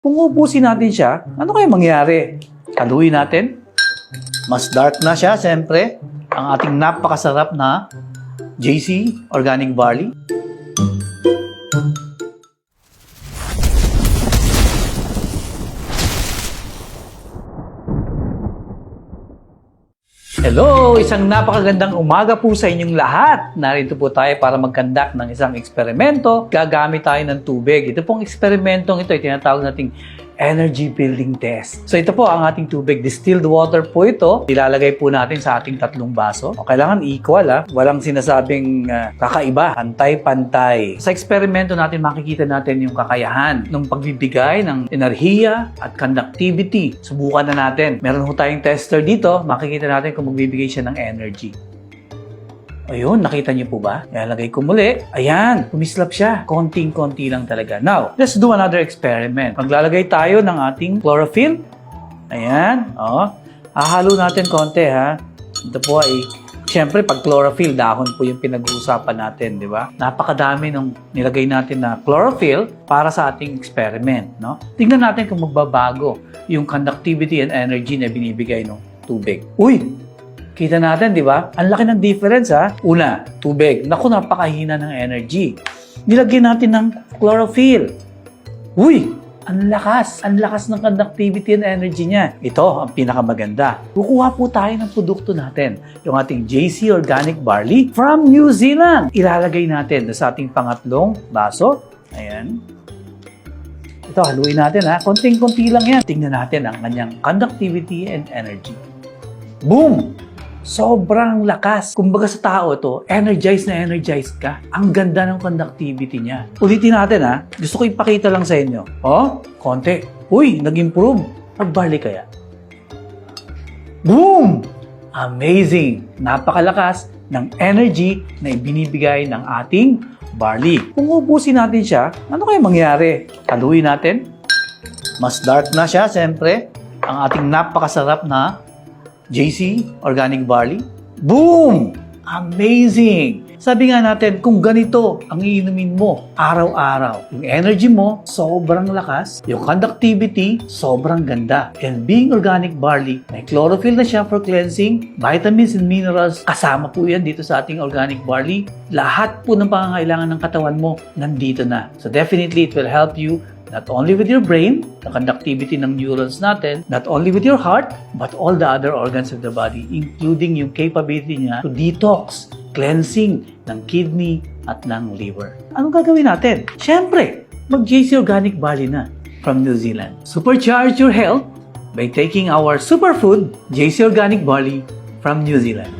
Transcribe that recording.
Kung ubusin natin siya, ano kaya mangyari? Haluin natin. Mas dark na siya, siyempre. Ang ating napakasarap na JC Organic Barley. Hello! Isang napakagandang umaga po sa inyong lahat. Narito po tayo para mag-conduct ng isang eksperimento. Gagamit tayo ng tubig. Ito pong eksperimentong ito ay tinatawag nating energy building test. So ito po ang ating tubig. Distilled water po ito. Ilalagay po natin sa ating 3 baso. O, kailangan equal Walang sinasabing kakaiba. Pantay-pantay. Sa eksperimento natin makikita natin yung kakayahan ng pagbibigay ng enerhiya at conductivity. Subukan na natin. Meron po tayong tester dito. Makikita natin kung magbibigay siya ng energy. Ayun, nakita niyo po ba? Ilalagay ko muli. Ayan, kumislap siya. Konting-konti lang talaga. Now, let's do another experiment. Maglalagay tayo ng ating chlorophyll. Ayan, hahalo natin konti Ito po ay, siyempre pag chlorophyll, dahon po yung pinag-uusapan natin, di ba? Napakadami nung nilagay natin na chlorophyll para sa ating experiment, no? Tingnan natin kung magbabago yung conductivity and energy na binibigay ng tubig. Uy! Kita natin, di ba? Ang laki ng difference, Una, tubig. Naku, napakahina ng energy. Nilagyan natin ng chlorophyll. Uy! Ang lakas. Ang lakas ng conductivity and energy niya. Ito, ang pinakamaganda. Kukuha po tayo ng produkto natin. Yung ating JC Organic Barley from New Zealand. Ilalagay natin sa ating pangatlong baso. Ayan. Ito, haluin natin, Konting-konti lang yan. Tingnan natin ang kanyang conductivity and energy. Boom! Sobrang lakas. Kumbaga sa tao ito, energized na energized ka. Ang ganda ng conductivity niya. Ulitin natin Gusto ko ipakita lang sa inyo. Konti. Uy, nag-improve. Pag-barley kaya. Boom! Amazing! Napakalakas ng energy na ibinibigay ng ating barley. Kung ubusin natin siya, ano kaya mangyari? Haluin natin. Mas dark na siya, siyempre. Ang ating napakasarap na JC Organic Barley. Boom! Amazing! Sabi nga natin, kung ganito ang iinumin mo araw-araw, yung energy mo, sobrang lakas, yung conductivity, sobrang ganda. And being organic barley, may chlorophyll na siya for cleansing, vitamins and minerals, kasama po yan dito sa ating organic barley. Lahat po ng pangangailangan ng katawan mo, nandito na. So definitely, it will help you not only with your brain, the conductivity ng neurons natin, not only with your heart, but all the other organs of the body, including yung capability niya to detox, cleansing ng kidney at ng liver. Anong gagawin natin? Siyempre, mag-JC Organic Barley na from New Zealand. Supercharge your health by taking our superfood, JC Organic Barley from New Zealand.